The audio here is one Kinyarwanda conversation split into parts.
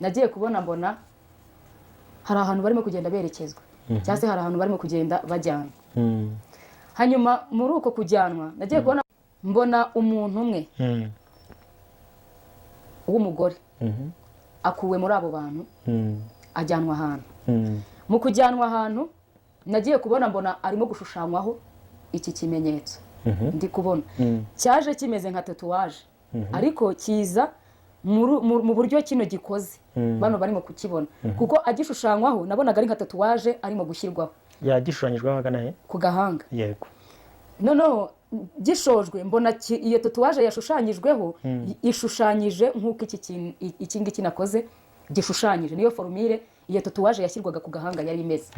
nagiye kubona mbona hari ahantu barimo kugenda berekezwa cyangwa se hari ahantu barimo kugenda bajyana. Hanyuma muri uko kujyanwa nagiye kubona mbona umuntu umwe w'umugore akuwe muri abo bantu ajyanwa ahantu. Mu kujyanwa ahantu nagiye kubona mbona arimo gushushanywaho iki kimenyetso ndi kubona cyaje kimeze nka tatuwaje ariko kiza mu buryo kino gikoze bano barimo kukibona kuko agishushanywaho nabonaga ari nka tatuwaje arimo gushyirwaho yagishushanyijweho agana he ku gahanga. Yego. Noneho gishojwe mbona iyo tatuwaje yashushanyijweho ishushanyije nk'uko iki ngiki nakoze gishushanyije niyo formule iyo tatuwaje yashyirwaga ku gahanga yari imeze.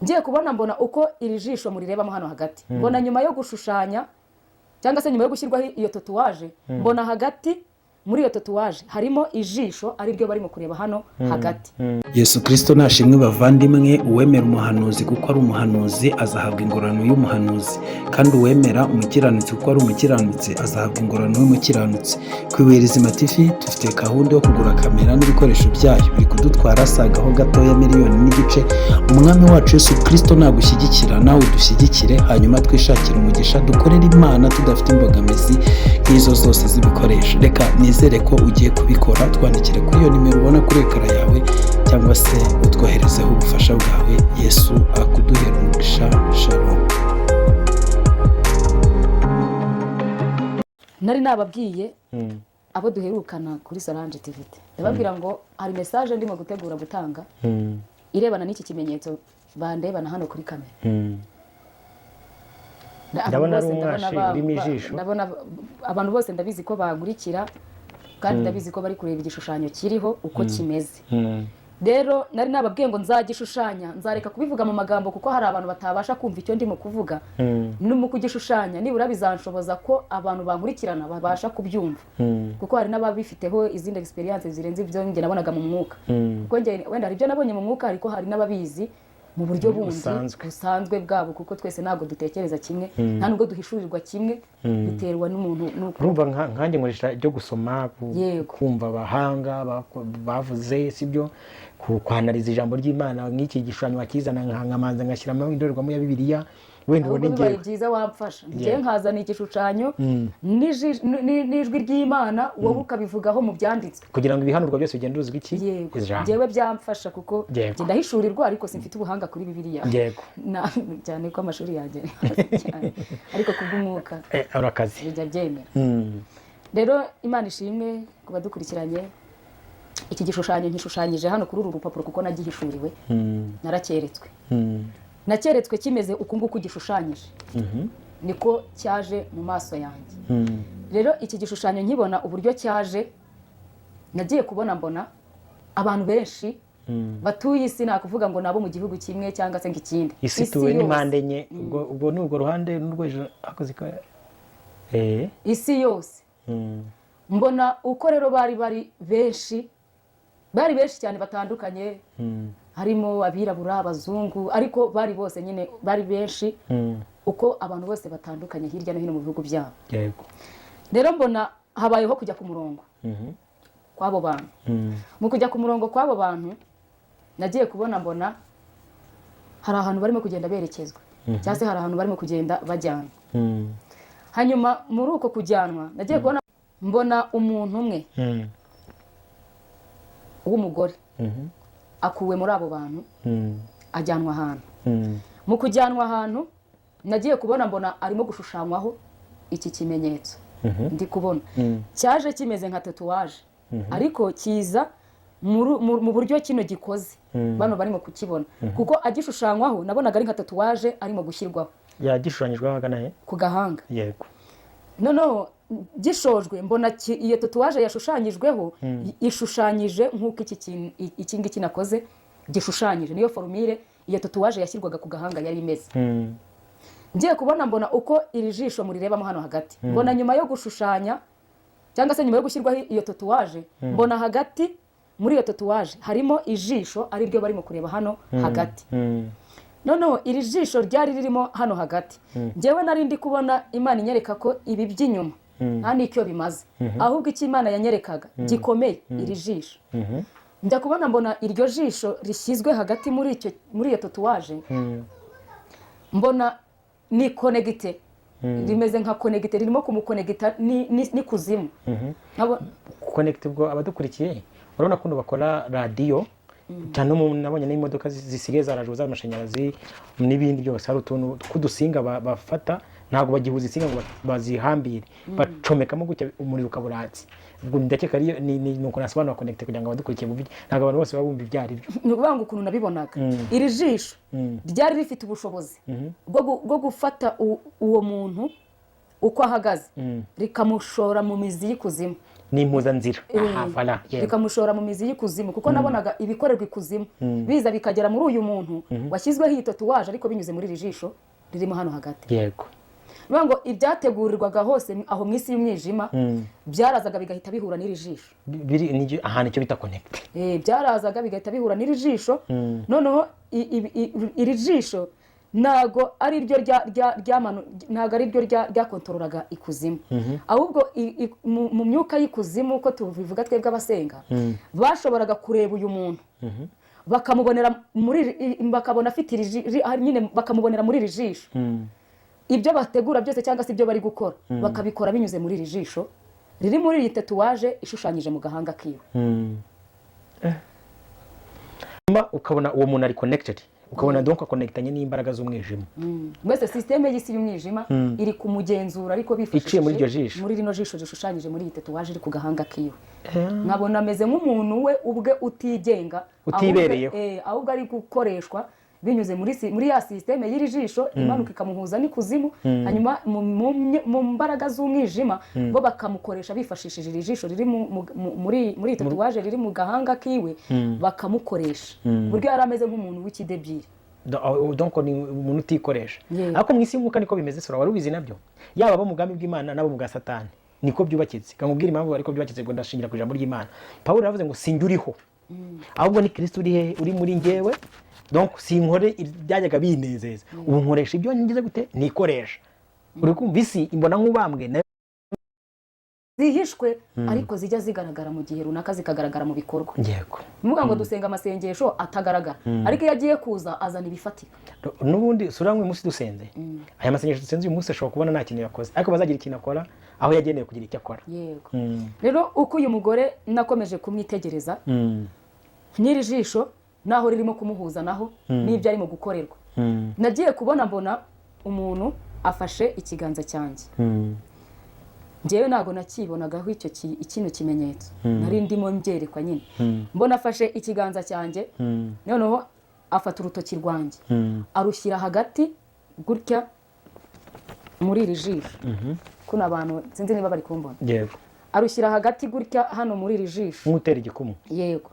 Ngiye kubona mbona uko iri jisho murirebamo hano hagati mbona nyuma yo gushushanya cyangwa se nyuma yo gushyirwaho iyo tatuwaje mbona hagati muri iyo tatuwaje harimo ijisho ari ryo barimo kureba hano hagati. Yesu Kristo nashimwe bavandimwe, uwemera umuhanuzi kuko ari umuhanuzi azahabwa ingororano y'umuhanuzi, kandi uwemera umukiranutsi kuko ari umukiranutsi azahabwa ingororano y'umukiranutsi. Ku Ibuye Rizima TV dufite gahunda yo kugura kamera n'ibikoresho byayo biri kudutwara asagaho gatoya $1.5 million. Umwami wacu Yesu Kristo nagushyigikira nawe dushyigikire, hanyuma twishakire umugisha dukorere Imana tudafite imbogamizi nk'izo zose z'ibikoresho. Reka nizere ko ugiye kubikora, twandikire kuri iyo nimero ubona kuri ekara yawe cyangwa se utwoherezeho ubufasha bwawe. Yesu akuduhera umugisha. Shalom. Nari nababwiye abo duherukana kuri Solange TV ndababwira ngo hari message ndimo gutegura gutanga irebana n'iki kimenyetso bandebana hano kuri kamera. Ndabona ari umwashi urimo ijisho. Ndabona abantu bose ndabizi ko bagurikira kandi ndabizi ko bari kureba igishushanyo kiriho uko kimeze. Rero nari nababwiye ngo nzagishushanya, nzareka kubivuga mu magambo kuko hari abantu batabasha kumva icyo ndimo kuvuga. Numu kugishushanya nibura bizanshoboza ko abantu bankurikirana babasha kubyumva kuko hari n'ababifiteho izindi experience zirenze ibyo nge nabonaga mu mwuka. Kuko nge wenda hari ibyo nabonye mu mwuka ariko hari n'ababizi mu buryo bundi busanzwe bwabo kuko twese ntago dutekereza kimwe nta nubwo duhishurirwa kimwe biterwa n'umuntu nuko urumva nkanjye nkoresha ibyo gusoma kumva abahanga bavuze sibyo kwanariza ijambo ry'Imana nk'iki gishushanyo wakizana nkamanza ngashyiramo indorerwamo ya Bibiliya wenda ubone ngiye byiza wamfasha ngiye nkazana igishushanyo n'ijwi ry'Imana wowe ukabivugaho mu byanditswe kugira ngo ibihanurwa byose bigende uzwi iki ngewe byamfasha kuko ndahishurirwa ariko simfite ubuhanga kuri Bibiliya cyane ko amashuri yanjye cyane ariko kubw'umwuka urakazi bijya byemera. Rero Imana ishimwe kuba dukurikiranye iki gishushanyo nkishushanyije hano kuri uru rupapuro kuko nagihishuriwe narakeretswe nakeretswe kimeze uku nguku gishushanyije niko cyaje mu maso yanjye. Rero iki gishushanyo nkibona uburyo cyaje nagiye kubona mbona abantu benshi batuye isi nakuvuga ngo nabo mu gihugu kimwe cyangwa se ngikindi isi tuwe n'impande enye ubwo n'ubwo ruhande n'urwejo akoze ko isi yose mbona uko rero bari benshi cyane batandukanye harimo abirabura abazungu ariko bari bose nyine bari benshi uko abantu bose batandukanye hirya no hino mu bihugu byabo. Yego. Rero mbona habayeho kujya ku murongo kw'abo bantu. Mu kujya ku murongo kw'abo bantu nagiye kubona mbona hari ahantu barimo kugenda berekezwa cyangwa se hari ahantu barimo kugenda bajyana. Hanyuma muri uko kujyanwa nagiye kubona mbona umuntu umwe w'umugore akuwe muri abo bantu ajyanwa ahantu. Mu kujyanwa ahantu nagiye kubona mbona arimo gushushanywaho iki kimenyetso ndi kubona cyaje kimeze nka tatuwaje ariko kiza mu buryo kino gikoze bano barimo kukibona kuko agishushanywaho nabonaga ari nka tatuwaje arimo gushyirwaho yagishushanyijweho agana he ku gahanga. Yego. Noneho gishojwe mbona iyo tatuwaje yashushanyijweho ishushanyije nk'uko iki ngiki nakoze gishushanyije niyo formule iyo tatuwaje yashyirwaga ku gahanga yari imeze. Ngiye kubona mbona uko iri jisho murirebamo hano hagati mbona nyuma yo gushushanya cyangwa se nyuma yo gushyirwaho iyo tatuwaje mbona hagati muri iyo tatuwaje harimo ijisho ari ryo barimo kureba hano hagati. Noneho iri jisho ryari ririmo hano hagati njyewe nari ndi kubona Imana inyereka ko ibi by'inyuma nta n'icyo bimaze ahubwo icyo Imana yanyerekaga gikomeye iri jisho njya kubona mbona iryo jisho rishyizwe hagati muri iyo tatuwaje mbona ni konegite rimeze nka konegite ririmo kumukonegita n'ikuzimu konegite ubwo abadukurikiye urabona ko bakora radiyo cyane nabonye n'imodoka zisigaye zaraje z'amashanyarazi n'ibindi byose hari utuntu tw'udusinga bafata ntabwo bagihuza insinga ngo bazihambire bacomekamo gutya umuriro ukaburatsi ubwo ndakeka ni uko nasobanura konegite kugira ngo abadukurikiye bumve ntabwo abantu bose babumva ibyo ari byo ni ukuvuga ngo ukuntu nabibonaga iri jisho ryari rifite ubushobozi bwo gufata uwo muntu uko ahagaze rikamushora mu mizi y'ikuzimu ni impuzanzira rikamushora mu mizi y'ikuzimu kuko nabonaga ibikorerwa ikuzimu biza bikagera muri uyu muntu washyizweho iyi tatuwaje ariko binyuze muri iri jisho ririmo hano hagati yego bivuga ngo ibyategurirwaga hose aho mu isi y'umwijima byarazaga bigahita bihura n'iri jisho ahantu icyo bita konegite byarazaga bigahita bihura n'iri jisho noneho iri jisho ntago ari ryo ryakontorolaga ikuzimu ahubwo mu myuka y'ikuzimu uko tubivuga twebwe abasenga bashoboraga kureba uyu muntu bakamubonera bakamubonera muri iri jisho ibyo bategura byose cyangwa se ibyo bari gukora bakabikora binyuze muri iri jisho riri muri iyi tatuwaje ishushanyije mu gahanga kiwe ukabona uwo muntu ari connected ukabona donc connectanye n'imbaraga z'umwijima mbese systeme y'isi y'umwijima iri kumugenzura ariko bifashishije muri iryo jisho muri rino jisho rishushanyije muri iyi tatuwaje iri ku gahanga kiwe nkabona ameze nk'umuntu we ubwe utigenga utibereyeho ahubwo ari gukoreshwa binyuze muri ya systeme y'iri jisho imanuka ikamuhuza n'ikuzimu hanyuma mu mbaraga z'umwijima bo bakamukoresha bifashishije iri jisho riri muri tatuwaje riri mu gahanga kiwe bakamukoresha buryo yari ameze nk'umuntu w'ikidebiri donc ni umuntu utikoresha ariko mu isi y'umwuka niko bimeze sura wari ubizi nabyo yaba abo mu bwami bw'Imana nabo mu bwa Satani niko byubakitse kamubwira impamvu ariko byubakitse ngo ndashingira ku ijambo ry'Imana Pawulo yavuze ngo sinjye uriho ahubwo ni Kristo uri muri njyewe donc sinkore ibyajyaga binezeza ubu nkoresha ibyo ngize gute nikoresha uri kumva isi imbona nk'ubambwe zihishwe ariko zijya zigaragara mu gihe runaka zikagaragara mu bikorwa yego muvuga ngo dusenga amasengesho atagaragara ariko iyo agiye kuza azana ibifatika n'ubundi sura mwe musi dusenze aya masengesho dusenze uyu munsi ashobora kubona nta kintu yakoze ariko bazagira ikintu akora aho yageneye kugira icyo akora yego rero uko uyu mugore nakomeje kumwitegereza n'iri jisho naho ririmo kumuhuza naho n'ibyo arimo gukorerwa nagiye kubona mbona umuntu afashe ikiganza cyanjye njyewe ntabwo nakibonagaho ikino kimenyetso nari ndimo mbyerekwa nyine mbona afashe ikiganza cyanjye noneho afata urutoki rwanjye arushyira hagati gutya muri iri jisho kuno abantu sinzi niba bari kumbona yego arushyira hagati gutya hano muri iri jisho nk'utera igikumu yego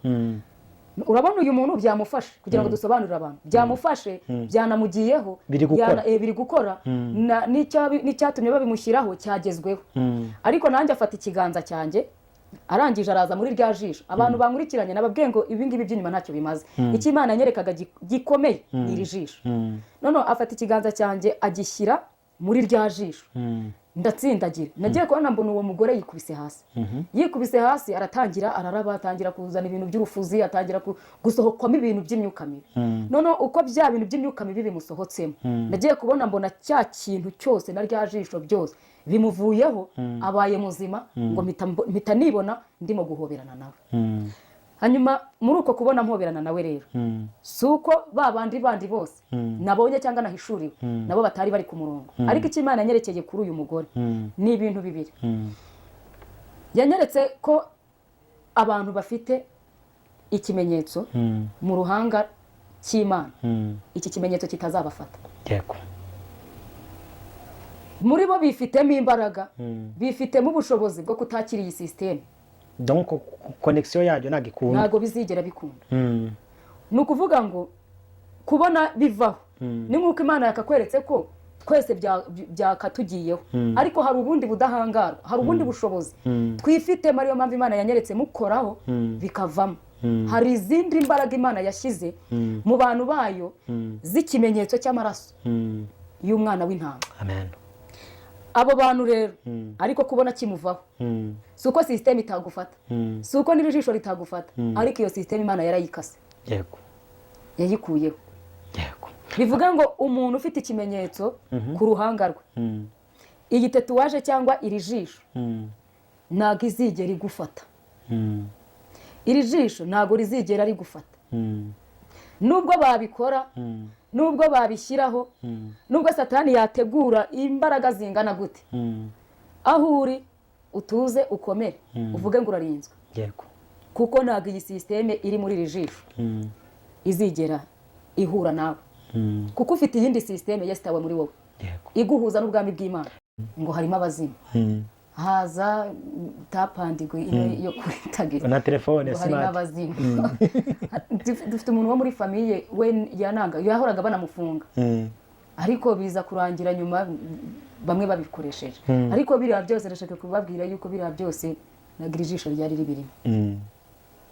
urabona uyu muntu byamufashe kugira ngo dusobanurire abantu byamufashe byanamugiyeho biri gukora n'icyatumye babimushyiraho cyagezweho ariko nanjye afata ikiganza cyanjye arangije araza muri rya jisho abantu bankurikiranye nababwiye ngo ibi ngibi by'inyuma ntacyo bimaze icyo Imana yanyerekaga gikomeye ni iri jisho noneho afata ikiganza cyanjye agishyira muri rya jisho ndatsindagira nagiye kubona mbona uwo mugore yikubise hasi aratangira araraba atangira kuzana ibintu by'urufuzi atangira gusohokamo ibintu by'imyuka mibi noneho uko bya bintu by'imyuka mibi bimusohotsemo nagiye kubona mbona cya kintu cyose na rya jisho byose bimuvuyeho abaye muzima ngo mpita nibona ndimo guhoberana nawe hanyuma muri uko kubona mpoberana nawe rero si uko bandi bose nabonye cyangwa nahishuriwe nabo batari bari ku murongo ariko icyo Imana yanyerekeye kuri uyu mugore ni ibintu bibiri yanyeretse ko abantu bafite ikimenyetso mu ruhanga cy'Imana iki kimenyetso kitazabafata yego muri bo bifitemo imbaraga bifitemo ubushobozi bwo kutakira iyi systeme donc connexion yajyo ntago bizigera bikunda ni ukuvuga ngo kubona bivaho ni nk'uko Imana yakakweretse ko twese byakatugiyeho ariko hari ubundi budahangarwa hari ubundi bushobozi twifitemo ariyo mpamvu Imana yanyeretse mukoraho bikavamo hari izindi mbaraga Imana yashyize mu bantu bayo z'ikimenyetso cy'amaraso y'umwana w'intama amen abo bantu rero ariko kubona kimuvaho si uko sisiteme itagufata si uko n'iri jisho ritagufata ariko iyo sisiteme Imana yarayikase yego yayikuyeho yego bivuga ngo umuntu ufite ikimenyetso ku ruhanga rwe iyi tatuwaje cyangwa iri jisho ntabwo izigera igufata iri jisho ntabwo rizigera rigufata nubwo babikora nubwo babishyiraho nubwo satani yategura imbaraga zingana gute aho uri utuze ukomere uvuge ngo urarinzwe yego kuko ntabwo iyi sisiteme iri muri iri jisho izigera ihura nawe kuko ufite iyindi sisiteme yesitawe muri wowe iguhuza n'ubwami bw'Imana ngo harimo abazimu haza tapandigwe yo kuri tageti na telefone harimo abazimu dufite umuntu wo muri famiye we yananga yahoraga banamufunga ariko biza kurangira nyuma bamwe babikoresheje ariko biriya byose ndashaka kubabwira yuko biriya byose nagira ijisho ryari ribirimo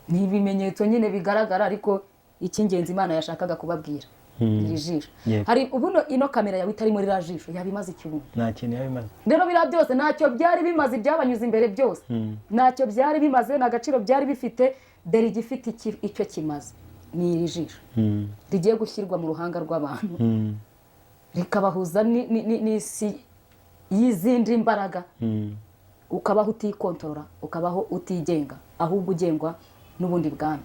ni ibimenyetso nyine bigaragara ariko icy'ingenzi Imana yashakaga kubabwira iri jisho hari ubuno ino kamera yawe itari muri jisho yabimaze ikibuno nta kintu yabimaze rero biriya byose ntacyo byari bimaze byabanyuze imbere byose ntacyo byari bimaze nta gaciro byari bifite dore igifite icyo kimaze ni iri jisho rigiye gushyirwa mu ruhanga rw'abantu rikabahuza n'isi y'izindi mbaraga ukabaho utikontorora ukabaho utigenga ahubwo ugengwa n'ubundi bwami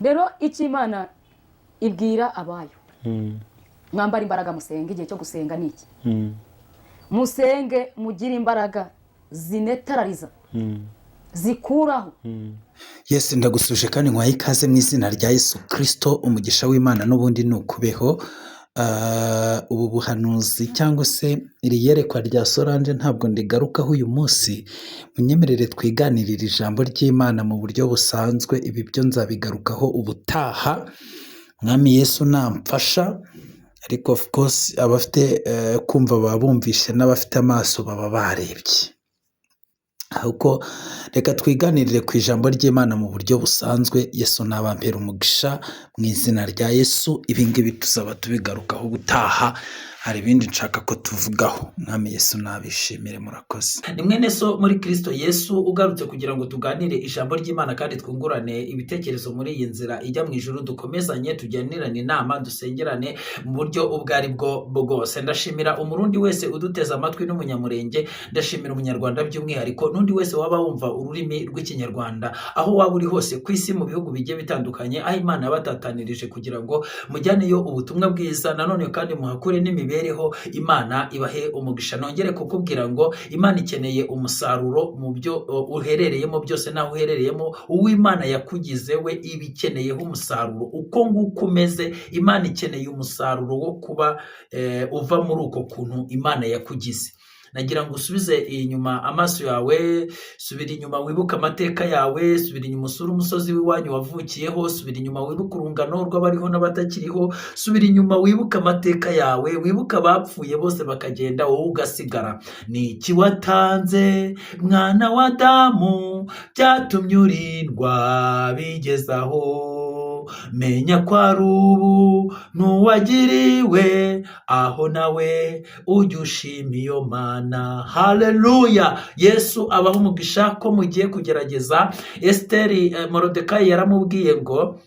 rero icyo Imana ibwira abayo mwambara imbaraga musenge igihe cyo gusenga ni iki musenge mugire imbaraga zinetarariza zikuraho Yesu ndagusuje kandi nkwaye ikaze mu izina rya Yesu Kristo umugisha w'Imana n'ubundi nukubeho ubu buhanuzi cyangwa se iri yerekwa rya Solange ntabwo ndigarukaho uyu munsi munyemerere twiganirira ijambo ry'Imana mu buryo busanzwe ibi byo nzabigarukaho ubutaha Mwami Yesu namfasha ariko of course abafite kumva babumvishe n'abafite amaso baba barebye ahubwo reka twiganirire ku ijambo ry'Imana mu buryo busanzwe Yesu nabampera umugisha mu izina rya Yesu ibingibi tuzaba tubigarukaho ubutaha hari ibindi nshaka ko tuvugaho Mwami Yesu nabishimire murakoze ni mwene so muri Kristo Yesu ugarutse kugira ngo tuganire ijambo ry'Imana kandi twungurane ibitekerezo muri iyi nzira ijya mu ijuru dukomezanye tujyanirane inama dusengerane mu buryo ubwo ari bwo bwose ndashimira umurundi wese uduteza amatwi n'umunyamurenge ndashimira umunyarwanda by'umwihariko n'undi wese waba wumva ururimi rw'ikinyarwanda aho waba uri hose ku isi mu bihugu bigiye bitandukanye aho Imana yabatatanirije kugira ngo mujyaneyo ubutumwa bwiza nanone kandi muhakure n'imibereho Imana ibahe umugisha nongere kukubwira ngo Imana ikeneye umusaruro mu byo uherereyemo byose naho uherereyemo uw'Imana yakugize we ibikeneyeho umusaruro uko nguko umeze Imana ikeneye umusaruro wo kuba uva muri uko kuntu Imana yakugize nagira ngo usubize inyuma amaso yawe subira inyuma wibuka amateka yawe subira inyuma usura umusozi w'iwanyu wavukiyeho subira inyuma wibuka urungano rw'abariho n'abatakiriho subira inyuma wibuka amateka yawe wibuka abapfuye bose bakagenda wowe ugasigara ni iki watanze mwana wa Adamu byatumye urindwa bigezaho menya ko ari ubu n'uwagiriwe aho nawe ujye ushima iyo Mana haleluya Yesu abaho umugisha ko mugiye kugerageza Esiteri Morodekayi yaramubwiye ngo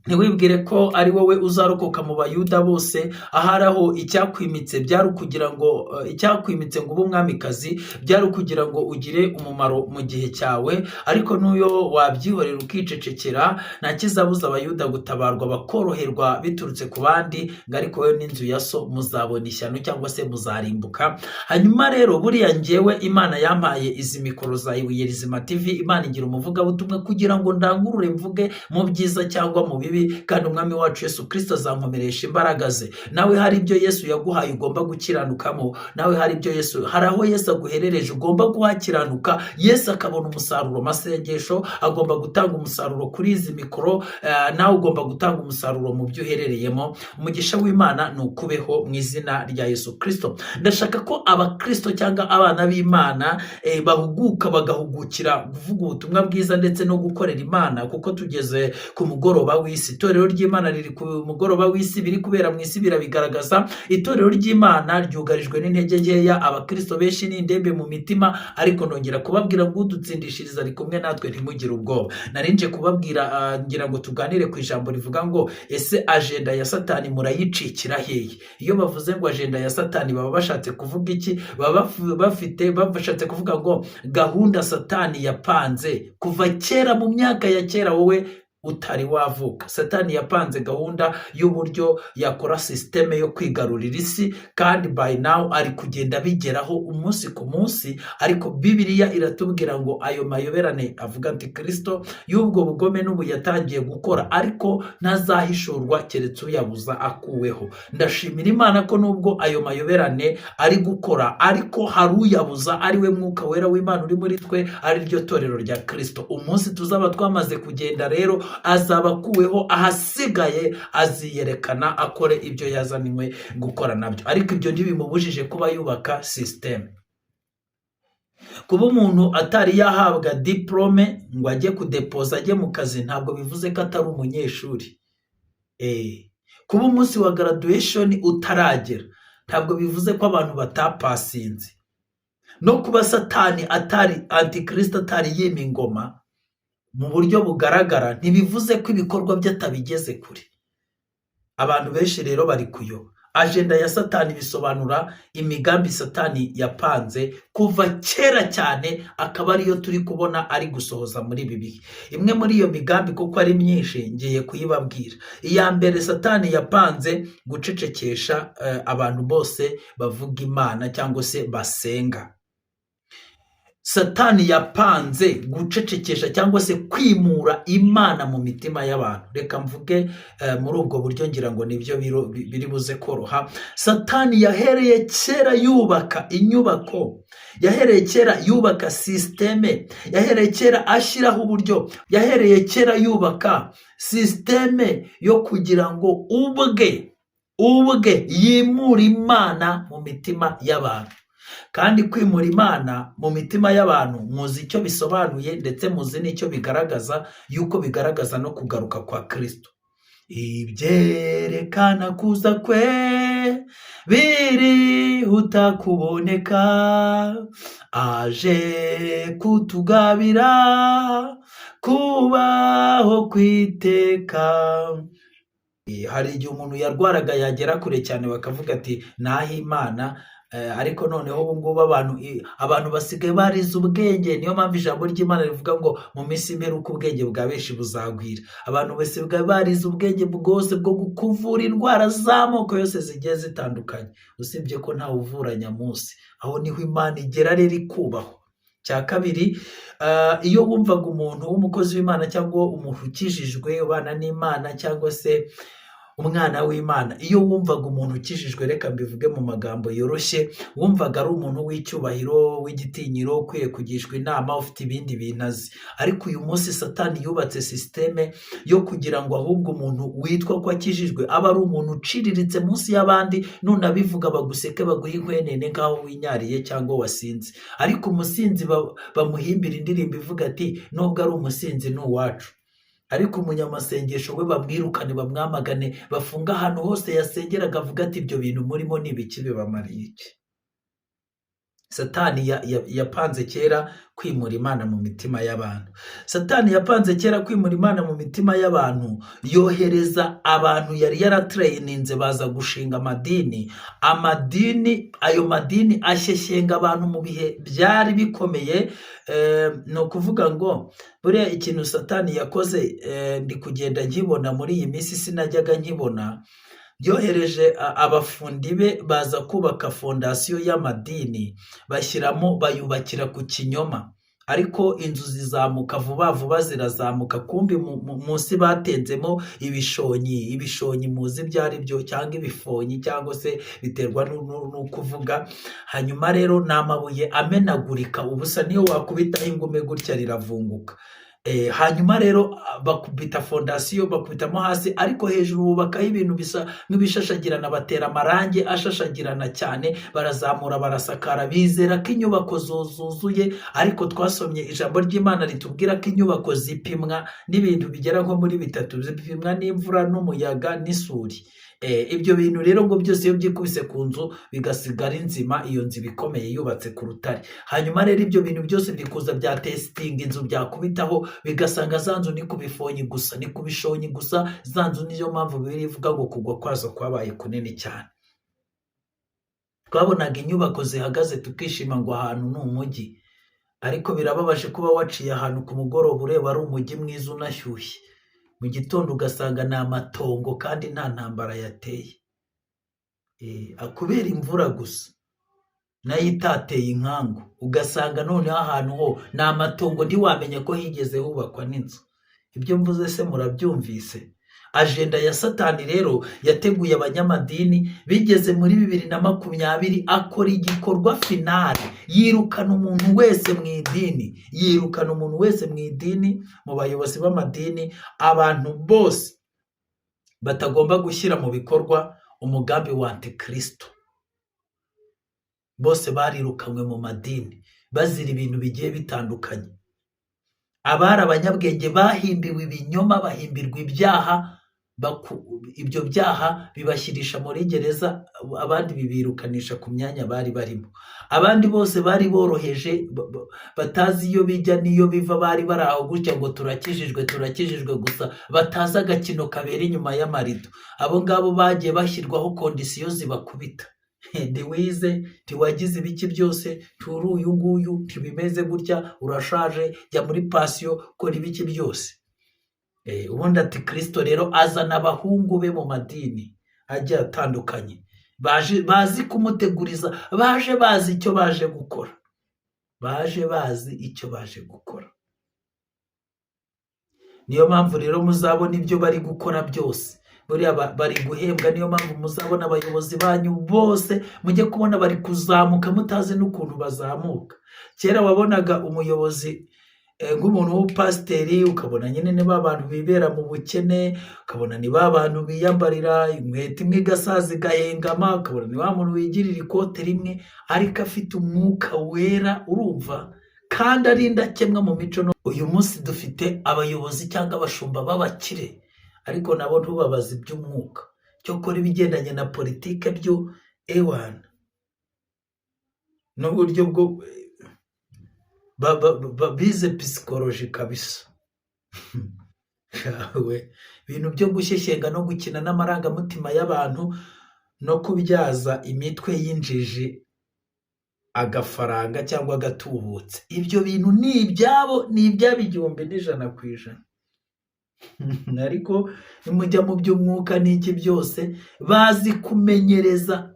ntiwibwire ko ari wowe uzarokoka mu bayuda bose aharaho icyakwimitse byari ukugira ngo icyakwimitse ngo ube umwamikazi byari ukugira ngo ugire umumaro mu gihe cyawe ariko n'uyo wabyihorera ukicecekera nta kizabuza abayuda gutabarwa bakoroherwa biturutse ku bandi ngo ariko wowe n'inzu ya so muzabona ishyano cyangwa se muzarimbuka hanyuma rero buriya njyewe Imana yampaye izi mikoro za Ibuye Rizima TV Imana igira umuvugabutumwa kugira ngo ndangurure mvuge mu byiza cyangwa mu bibi kandi umwami wacu Yesu Kristo azankomeresha imbaraga ze nawe hari ibyo Yesu yaguhaye ugomba gukiranukamo nawe hari ibyo Yesu hari aho Yesu aguherereje ugomba guhakiranuka Yesu akabona umusaruro masengesho agomba gutanga umusaruro kuri izi mikoro nawe ugomba gutanga umusaruro mu byo uherereyemo umugisha w'Imana nukubeho mu izina rya Yesu Kristo ndashaka ko abakristo cyangwa abana b'Imana bahuguka bagahugukira kuvuga ubutumwa bwiza ndetse no gukorera Imana kuko tugeze ku mugoroba w'isi w'isi. Itorero ry'Imana riri ku mugoroba w'isi, biri kubera mu isi birabigaragaza. Itorero ry'Imana ryugarijwe n'intege nkeya, abakristo benshi ni indembe mu mitima, ariko nongera kubabwira ngo udutsindishiriza ari kumwe natwe, ntimugire ubwoba. Narinje kubabwira ngira ngo tuganire ku ijambo rivuga ngo ese agenda ya Satani murayicikira hehe? Iyo bavuze ngo agenda ya Satani baba bashatse kuvuga iki? Baba bashatse kuvuga ngo gahunda Satani yapanze kuva kera, mu myaka ya kera wowe utari wavuka. Satani yapanze gahunda y'uburyo yakora systeme yo kwigarurira isi, kandi by now ari kugenda bigeraho umunsi ku munsi. Ariko Bibiliya iratubwira ngo ayo mayoberane avuga Antikristo y'ubwo bugome n'ubu yatangiye gukora, ariko ntazahishurwa keretse uyabuza akuweho. Ndashimira Imana ko nubwo ayo mayoberane ari gukora, ariko hari uyabuza, ari we Mwuka Wera w'Imana uri muri twe, ari ryo torero rya Kristo. Umunsi tuzaba twamaze kugenda rero, azaba akuweho, ahasigaye aziyerekana akore ibyo yazaniwe gukora nabyo. Ariko ibyo ntibimubujije kuba yubaka system. Kuba umuntu atari yahabwa diplome ngo ajye kudepoza, ajye mu kazi, ntabwo bivuze ko atari umunyeshuri. Kuba umunsi wa graduation utaragera, ntabwo bivuze ko abantu batapasinze. No kuba Satani atari Antikristo, atari yima ingoma mu buryo bugaragara, ntibivuze ko ibikorwa bye atabigeze kure. Abantu benshi rero bari kuyoba. Agenda ya Satani bisobanura imigambi Satani yapanze kuva kera cyane, akaba ariyo turi kubona ari gusohoza muri ibi bihe. Imwe muri iyo migambi, kuko ari myinshi, ngiye kuyibabwira. Iya mbere, Satani yapanze gucecekesha abantu bose bavuga Imana cyangwa se basenga. Satani yapanze gucecekesha cyangwa se kwimura Imana mu mitima y'abantu. Reka mvuge muri ubwo buryo, ngira ngo nibyo biri buze koroha. Satani yahereye kera yubaka inyubako, yahereye kera yubaka systeme, yahereye kera ashyiraho uburyo, yahereye kera yubaka systeme yo kugira ngo ubwe yimura Imana mu mitima y'abantu. Kandi kwimura Imana mu mitima y'abantu, muzi icyo bisobanuye, ndetse muzi n'icyo bigaragaza, yuko bigaragaza no kugaruka kwa Kristo. Ibyerekana kuza kwe birihuta kuboneka, aje kutugabira kubaho kwiteka. Hari igihe umuntu yarwaraga yagera kure cyane bakavuga ati naho Imana, ariko noneho ubu ngubu abantu basigaye barize ubwenge. Niyo mpamvu ijambo ry'Imana rivuga ngo mu minsi imperuka ubwenge bwa benshi buzagwira. Abantu basigaye barize ubwenge bwose bwo kuvura indwara z'amoko yose zigiye zitandukanye, usibye ko ntawe uvura nyamunsi. Aho niho Imana igera rero ikubahwa. Cya kabiri, iyo wumvaga umuntu w'umukozi w'Imana cyangwa umuntu ukijijwe ubana n'Imana cyangwa se umwana w'Imana, iyo wumvaga umuntu ukijijwe, reka mbivuge mu magambo yoroshye, wumvaga ari umuntu w'icyubahiro, w'igitinyiro, ukwiye kugishwa inama, ufite ibindi bintu azi. Ariko uyu munsi Satani yubatse systeme yo kugira ngo ahubwo umuntu witwa ko akijijwe aba ari umuntu uciriritse munsi y'abandi, none abivuga baguseke, baguhe inkwenene nk'aho winyariye cyangwa wasinze. Ariko umusinzi bamuhimbira indirimbo ivuga ati nubwo ari umusinzi ni uwacu. Ariko umunyamasengesho we bamwirukane, bamwamagane, bafunga ahantu hose yasengeraga, avuga ati ibyo bintu murimo ni ibiki, bibamariye iki? Satani yapanze kera kwimura Imana mu mitima y'abantu. Satani yapanze kera kwimura Imana mu mitima y'abantu, yohereza abantu yari yaratrayininze baza gushinga amadini. Ayo madini ashyeshyenga abantu mu bihe byari bikomeye. Ni ukuvuga ngo buriya ikintu Satani yakoze, ndi kugenda nkibona muri iyi minsi, sinajyaga nkibona. Yohereje abafundi be baza kubaka fondasiyo y'amadini, bayubakira ku kinyoma. Ariko inzu zizamuka vuba vuba, zirazamuka, kumbi munsi batenzemo ibishonyi muzi ibyo ari byo, cyangwa ibifonyi, cyangwa se biterwa n'ukuvuga. Hanyuma rero ni amabuye amenagurika ubusa, niyo wakubitaho ingume gutya riravunguka. hanyuma rero bakubita fondasiyo bakubitamo hasi, ariko hejuru bubakaho ibintu bisa nk'ibishashagirana, batera amarangi ashashagirana cyane, barazamura barasakara, bizera ko inyubako zuzuye. Ariko twasomye ijambo ry'Imana ritubwira ko inyubako zipimwa n'ibintu bigera nko muri bitatu, zipimwa n'imvura n'umuyaga n'isuri. Ibyo bintu rero ngo byose iyo byikubise ku nzu bigasigara inzima, iyo nzu iba ikomeye yubatse ku rutare. Hanyuma rero ibyo bintu byose bikuza bya testinga inzu byakubitaho, bigasanga za nzu ni ku bifonyi gusa, ni ku bishonyi gusa. Za nzu niyo mpamvu Bibiliya ivuga ngo kugwa kwazo kwabaye kunini cyane. Twabonaga inyubako zihagaze tukishima ngo ahantu ni umujyi, ariko birababaje kuba waciye ahantu ku mugoroba ureba ari umujyi mwiza unashyushye, mu gitondo ugasanga ni amatongo kandi nta ntambara yateye, kubera imvura gusa nayo itateye inkangu. Ugasanga noneho ahantu ho ni amatongo, ntiwamenya ko higeze hubakwa n'inzu. Ibyo mvuze se murabyumvise? Ajenda ya Satani rero yateguye abanyamadini, bigeze muri 2020 akora igikorwa finale, yirukana umuntu wese mu idini, yirukana umuntu wese mu idini, mu bayobozi b'amadini, abantu bose batagomba gushyira mu bikorwa umugambi wa Antikristo. Bose barirukanywe mu madini bazira ibintu bigiye bitandukanye. Abari abanyabwenge bahimbiwe ibinyoma, bahimbirwa ibyaha, ibyo byaha bibashyirisha muri gereza, abandi bibirukanisha ku myanya bari barimo. Abandi bose bari boroheje, batazi iyo bijya n'iyo biva, bari bari aho gutya ngo turakijijwe gusa, batazi agakino kabera inyuma y'amarido. Abo ngabo bagiye bashyirwaho kondisiyo zibakubita. Ntiwize, ntiwagize ibiki byose, turi uyu nguyu, ntibimeze gutya, urashaje, jya muri pasiyo, kora ibiki byose. Ubundi Antikristo rero azana abahungu be mu madini agiye atandukanye, bazi kumuteguriza, baje bazi icyo baje gukora, niyo mpamvu rero muzabona ibyo bari gukora byose, buriya bari guhembwa. Niyo mpamvu muzabona abayobozi banyu bose mujye kubona bari kuzamuka mutazi n'ukuntu bazamuka. Kera wabonaga umuyobozi nk'umuntu w'upasiteri, ukabona nyine ni ba bantu bibera mu bukene, ukabona ni ba bantu biyambarira inkweto imwe igasaza igahengama, ukabona ni wa muntu wigirira ikote rimwe ariko afite umwuka wera, urumva, kandi ari indakemwa mu mico. Uyu munsi dufite abayobozi cyangwa abashumba b'abakire, ariko nabo ntubabaze iby'umwuka. Cyokora ibigendanye na politike byo ewana n'uburyo bwo bize psikoloji kabisa. Ibintu byo gushyeshyenga no gukina n'amarangamutima y'abantu no kubyaza imitwe y'injiji agafaranga cyangwa agatubutse, ibyo bintu ni ibyabo, ni ibyabo 100% ariko nimujya mu by'umwuka n'iki byose bazi kumenyereza.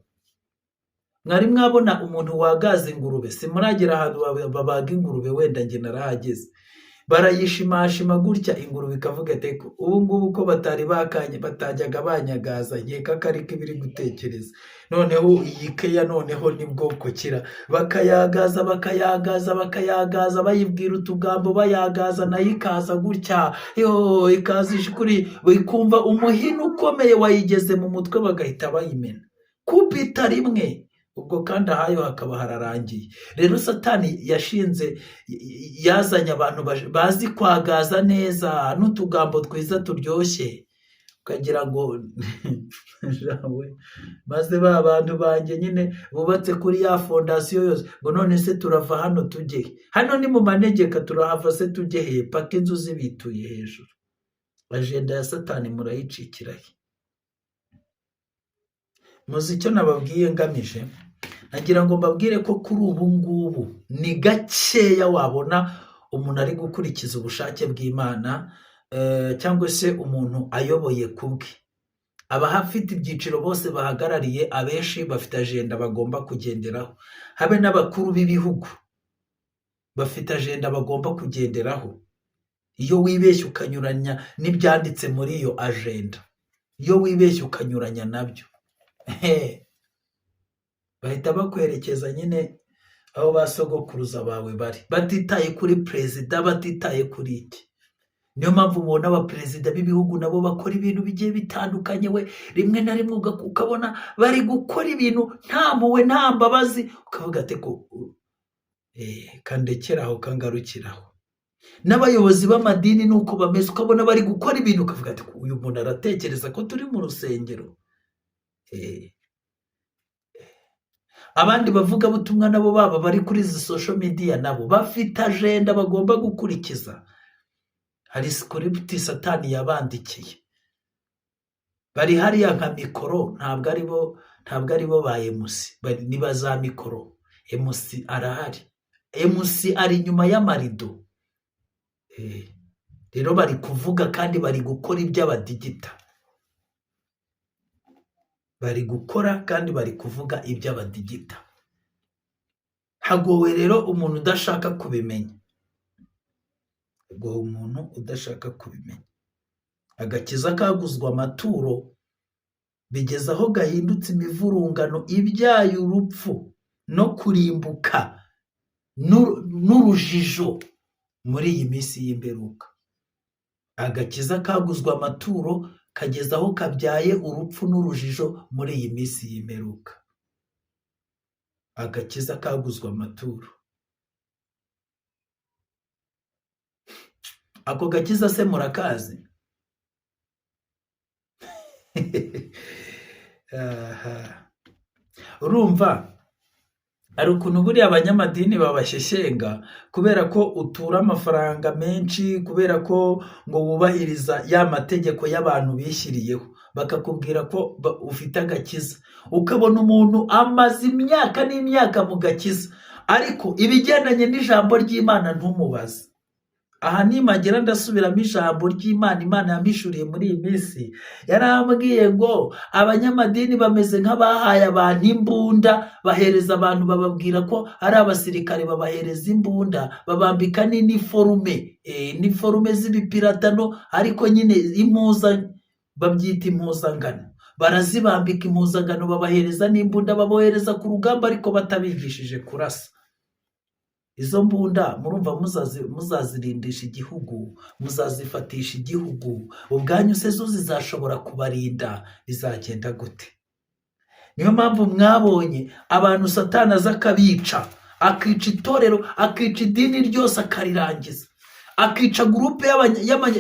Mwari mwabona umuntu wagaza ingurube? Simuragera ahantu babaga ingurube, wenda njye narahageze. Barayishimashima gutya, ingurube ikavuga ati ubu ngubu ko batari bakanye batajyaga banyagaza, nkeka ko ariko ibiri gutekereza. Noneho iyi keya noneho ni bwoko kira, bakayagaza bayibwira utugambo, bayagaza nayo ikaza gutya, ikaza ishukuri, bikumva umuhino ukomeye wayigeze mu mutwe, bagahita bayimena kubita rimwe. Ubwo kandi ahayo hakaba hararangiye. Rero Satani yazanye abantu bazi kwagaza neza n'utugambo twiza turyoshye, ukagira ngo maze ba bantu banjye nyine bubatse kuri ya fondasiyo yose, ngo none se turava hano tujye hano, ni mu manegeka, turahava se tujye he? Paka inzu zibituye hejuru. Ajenda ya Satani murayicikirahe. Muzi icyo nababwiye ngamije? Nagira ngo mbabwire ko kuri ubu ngubu ni gakeya wabona umuntu ari gukurikiza ubushake bw'Imana, cyangwa se umuntu ayoboye kubwe. Abahafite ibyiciro bose bahagarariye, abenshi bafite ajenda bagomba kugenderaho. Habe n'abakuru b'ibihugu bafite ajenda bagomba kugenderaho. Iyo wibeshye ukanyuranya n'ibyanditse muri iyo ajenda, iyo wibeshye ukanyuranya nabyo, bahita bakwerekeza nyine aho basogokuruza bawe bari, batitaye kuri perezida, batitaye kuri iki. niyo mpamvu ubona abaperezida b'ibihugu nabo bakora ibintu bigiye bitandukanye, we rimwe na rimwe ukabona bari gukora ibintu nta mpuhwe nta mbabazi, ukavuga ati ko kandekeraho kangarukiraho. N'abayobozi b'amadini nuko bameze, ukabona bari gukora ibintu ukavuga ati uyu muntu aratekereza ko turi mu rusengero. Abandi bavuga butumwa nabo baba bari kuri izi social media nabo bafite agenda bagomba gukurikiza. Hari script Satani yabandikiye, bari hariya nka mikoro, ntabwo ari bo ba MC, ni baza mikoro. MC arahari, MC ari inyuma y'amarido. Rero bari kuvuga kandi bari gukora iby'abadigita, bari gukora kandi bari kuvuga iby'abadigita. Hagowe rero umuntu udashaka kubimenya, agakiza kaguzwa amaturo bigeze aho gahindutse imivurungano ibyaye urupfu no kurimbuka n'urujijo muri iyi minsi y'imperuka. Agakiza kaguzwa amaturo kageze aho kabyaye urupfu n'urujijo muri iyi minsi y'imperuka. Agakiza kaguzwa amaturo. Ako gakiza se murakazi? Urumva ari ukuntu buriya abanyamadini babasheshenga kubera ko utura amafaranga menshi, kubera ko ngo wubahiriza ya mategeko y'abantu bishyiriyeho, bakakubwira ko ufite agakiza, ukabona umuntu amaze imyaka n'imyaka mu gakiza, ariko ibigendanye n'ijambo ry'Imana ntumubaze. Aha nimagera ndasubiramo ijambo ry'Imana Imana yamishuriye muri iyi minsi, yarambwiye ngo abanyamadini bameze nk'abahaye abantu imbunda, bahereza abantu bababwira ko ari abasirikare, babahereza imbunda, babambika n'iniforume, iniforume z'ibipiratano, ariko nyine babyita impuzangano, barazibambika impuzangano, babahereza n'imbunda, babohereza ku rugamba ariko batabigishije kurasa. Izo mbunda murumva muzazirindisha igihugu, muzazifatisha igihugu, ubwanyu se zo zizashobora kubarinda? Bizagenda gute? Niyo mpamvu mwabonye abantu Satani aza akabica, akica itorero, akica idini ryose akarirangiza, akica gurupe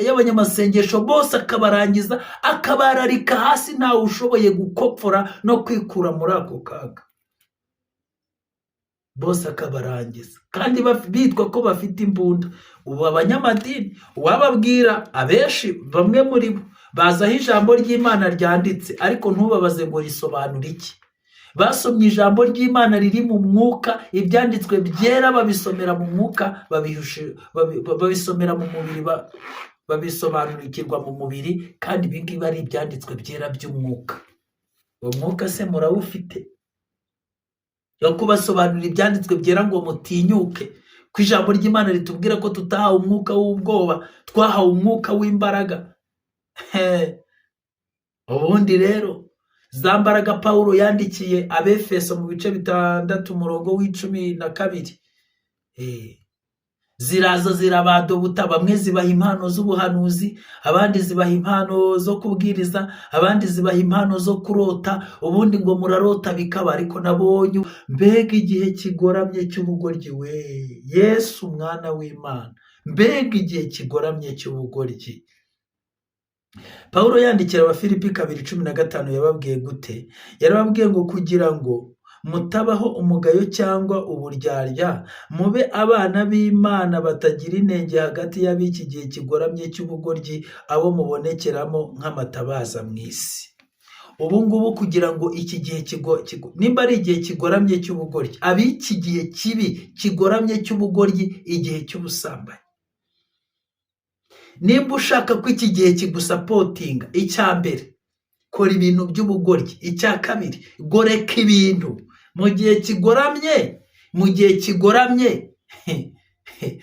y'abanyamasengesho bose akabarangiza, akabararika hasi, ntawe ushoboye gukopfora no kwikura muri ako kaga, bose akabarangiza, kandi bitwa ko bafite imbunda. Ubu abanyamadini wababwira, abenshi bamwe muri bo bazi aho ijambo ry'Imana ryanditse, ariko ntubabaze ngo risobanura iki. Basomye ijambo ry'Imana riri mu mwuka, ibyanditswe byera babisomera mu mwuka, babisomera mu mubiri, babisobanukirwa mu mubiri, kandi ibi ngibi ari ibyanditswe byera by'umwuka. Uwo mwuka se murawufite yo kubasobanurira ibyanditswe byera ngo mutinyuke? Ko ijambo ry'Imana ritubwira ko tutahawe umwuka w'ubwoba, twahawe umwuka w'imbaraga. Ubundi rero za mbaraga Pawulo yandikiye Abefeso mu bice 6 umurongo w'12, ziraza zirabadobuta, bamwe zibaha impano z'ubuhanuzi, abandi zibaha impano zo kubwiriza, abandi zibaha impano zo kurota, ubundi ngo murarota bikaba. Ariko nabonye mbega igihe kigoramye cy'ubugoryi, we Yesu umwana w'Imana, mbega igihe kigoramye cy'ubugoryi. Pawulo yandikira Abafilipi 2:15 yababwiye gute? Yarababwiye ngo kugira ngo mutabaho umugayo cyangwa uburyarya, mube abana b'Imana batagira inenge hagati y'ab'iki gihe kigoramye cy'ubugoryi, abo mubonekeramo nk'amatabaza mu isi. Ubu ngubu kugira ngo iki gihe nimba ari igihe kigoramye cy'ubugoryi, ab'iki gihe kibi kigoramye cy'ubugoryi, igihe cy'ubusambanyi, nimba ushaka ko iki gihe kigusapotinga, icya mbere kora ibintu by'ubugoryi, icya kabiri goreka ibintu mu gihe kigoramye,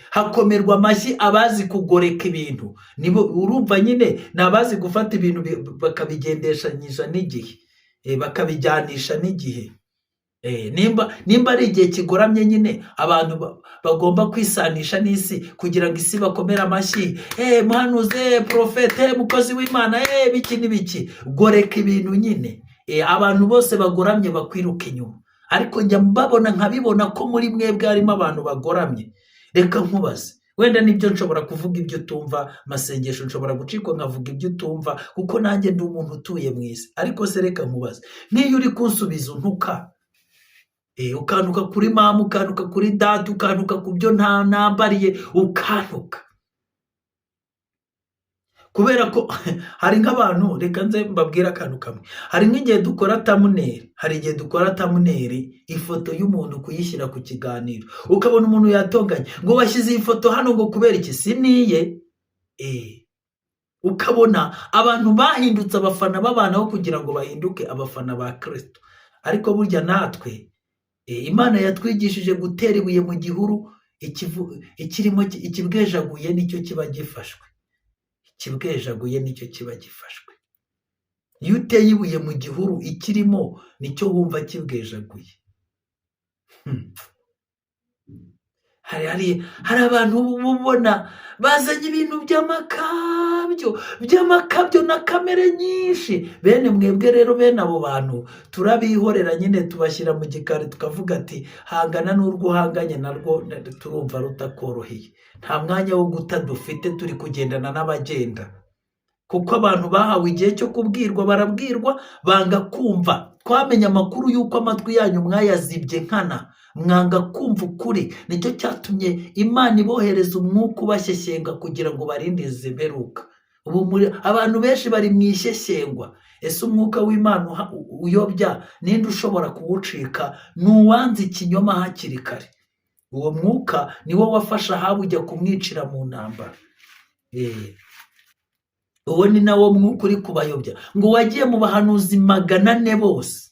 hakomerwa amashyi abazi kugoreka ibintu. Nibo urumva nyine ni abazi gufata ibintu bakabigendeshanyisha n'igihe, bakabijyanisha n'igihe. nimba ari igihe kigoramye nyine abantu bagomba kwisanisha n'isi kugira ngo isi bakomere amashyi, muhanuzi, porofete, mukozi w'Imana, biki n'ibiki, goreka ibintu nyine. Abantu bose bagoramye bakwiruka inyuma, ariko njya mbabona nkabibona ko muri mwebwe harimo abantu bagoramye. Reka nkubaze, wenda nibyo nshobora kuvuga ibyo utumva, masengesho nshobora gucikwa nkavuga ibyo utumva, kuko nanjye ndi umuntu utuye mu isi. Ariko se reka nkubaze, nk'iyo uri kunsubiza untuka, ukantuka kuri mama, ukantuka kuri data, ukantuka ku byo nambariye, ukantuka kubera ko hari nk'abantu, reka nze mbabwira akantu kamwe. Hari nk'igihe dukora tamuneri, ifoto y'umuntu kuyishyira ku kiganiro, ukabona umuntu yatonganye ngo washyize iyi foto hano ngo kubera iki? Siniye. Ukabona abantu bahindutse abafana b'abantu kugira ngo bahinduke abafana ba Kristo. Ariko burya natwe Imana yatwigishije gutera ibuye mu gihuru, ikirimo ikibwejaguye nicyo kiba gifashwe. Iyo uteye ibuye mu gihuru, ikirimo nicyo wumva kibwejaguye. Hari abantu ubona bazanye ibintu by'amakabyo na kamere nyinshi. Bene mwebwe rero, bene abo bantu turabihorera nyine, tubashyira mu gikari tukavuga ati hangana n'urwo uhanganye narwo turumva rutakoroheye. Nta mwanya wo guta dufite, turi kugendana n'abagenda, kuko abantu bahawe igihe cyo kubwirwa barabwirwa banga kumva. Twamenye amakuru y'uko amatwi yanyu mwayazibye nkana, mwanga kumva ukuri. Nicyo cyatumye Imana ibohereza umwuka ubashyeshyenga kugira ngo barinde ziberuka. Ubu abantu benshi bari mu ishyeshyengwa. Ese umwuka w'Imana uyobya, ninde ushobora kuwucika? Ni uwanze ikinyoma hakiri kare. Uwo mwuka niwo wafasha Ahabu ujya kumwicira mu ntambara. Uwo ni nawo mwuka uri kubayobya, ngo wagiye mu bahanuzi 400 bose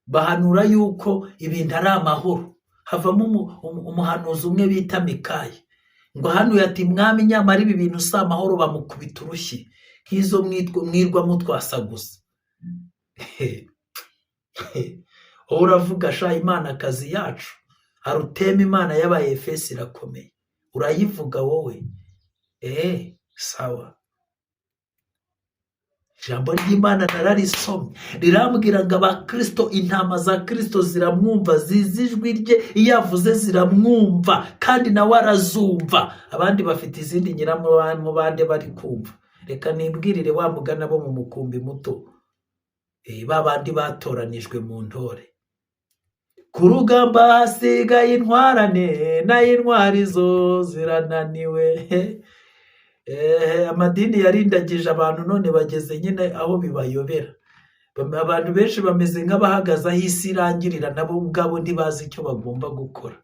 bahanura yuko ibintu ari amahoro. Havamo umuhanuzi umwe bita Mikaya, ngo hanuye ati mwami, nyamara ibi bintu si amahoro, bamukubita urushyi nk'izo mwirwa mutwasa gusa. Uravuga sha Imana akazi yacu, Arutema Imana y'Abayefesi irakomeye, urayivuga wowe? Sawa. Ijambo ry'Imana nararisomye, rirambwira ngo abakristo, intama za Kristo ziramwumva, zizi ijwi rye, iyo avuze ziramwumva kandi nawe arazumva. Abandi bafite izindi nyiramubande bari kumva. Reka nibwirire wa mugana bo mu mukumbi muto, babandi batoranijwe mu ntore. Ku rugamba hasigaye intwarane, nayo intwari zo zirananiwe. Amadini yarindagije abantu, none bageze nyine aho bibayobera. Abantu benshi bameze nk'abahagaze aho isi irangirira, nabo ubwabo ntibazi icyo bagomba gukora.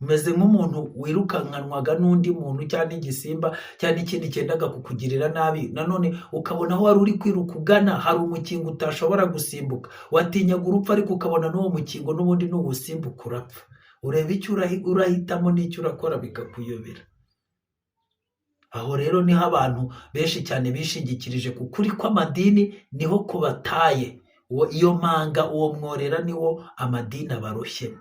Umeze nk'umuntu wirukankanwaga n'undi muntu cyangwa igisimba cyangwa ikindi cyendaga kukugirira nabi, nanone ukabona aho wari uri kwiruka ugana hari umukingo utashobora gusimbuka. Watinyaga urupfu, ariko ukabona n'uwo mukingo n'ubundi n'ugusimbuka urapfa. Ureba icyo urahitamo n'icyo urakora bikakuyobera. Aho rero niho abantu benshi cyane bishingikirije ku kuri kw'amadini, niho kubataye. Iyo mpanga, uwo mworera niwo amadini abaroshyemo.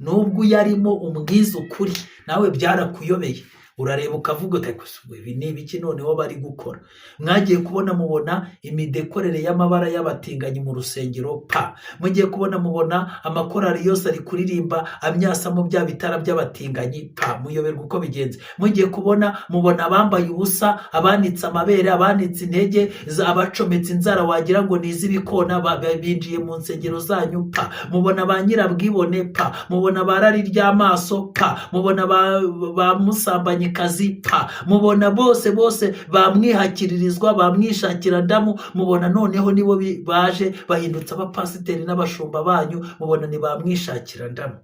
Nubwo uyarimo umbwiza ukuri, nawe byarakuyobeye. Urareba ukavuga uti ibi ni ibiki noneho bari gukora? Mwagiye kubona mubona imidekorere y'amabara y'abatinganyi mu rusengero, mugiye kubona mubona amakorari yose ari kuririmba amyasamo bya bitara by'abatinganyi, muyoberwa uko bigenze. Mugiye kubona mubona abambaye ubusa, abanitse amabere, abanitse intege, abacometse inzara wagira ngo ni iz'ibikona, binjiye mu nsengero zanyu, mubona ba nyirabwibone, mubona barari ry'amaso, mubona ba musambanye kazi, mubona bose bamwihakiririzwa, bamwishakira ndamu. Mubona noneho nibo baje bahindutse abapasiteri n'abashumba banyu, mubona ni bamwishakira ndamu.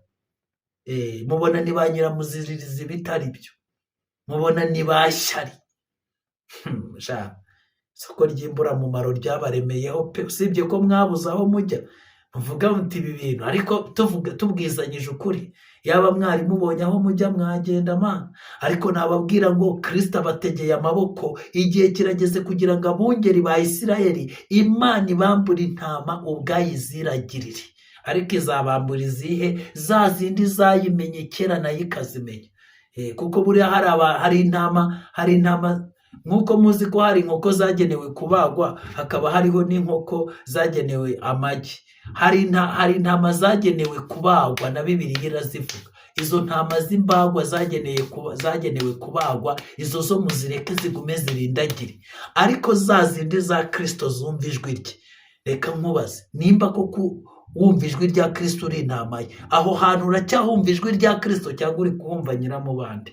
Mubona ni ba nyiramuziririzi bitari byo, mubona ni bashyari. Isoko ry'imburamumaro ryabaremeyeho pe, usibye ko mwabuze aho mujya. muvuga muti ibi bintu ariko tubwizanyije ukuri, yaba mwari mubonye aho mujya mwagenda mana, ariko nababwira ngo Kristo abategeye amaboko, igihe kirageze kugira ngo abungeri ba Isirayeli Imana ibambure intama ubwayiziragirire, ariko izabambura izihe? za zindi zayimenye kera nayo ikazimenya. Kuko buriya hari intama nk'uko muzi ko hari inkoko zagenewe kubagwa, hakaba hariho n'inkoko zagenewe amagi. hari intama zagenewe kubagwa na Bibiliya irazivuga. Izo ntama z'imbagwa zagenewe kubagwa, izo zo muzireke zigume zirindagire, ariko za zindi za Kristo zumva ijwi rye. Reka nkubaze, nimba koko wumva ijwi rya Kristo uri intama ye, aho hantu uracyahumva ijwi rya Kristo cyangwa uri kuhumva nyiramubande?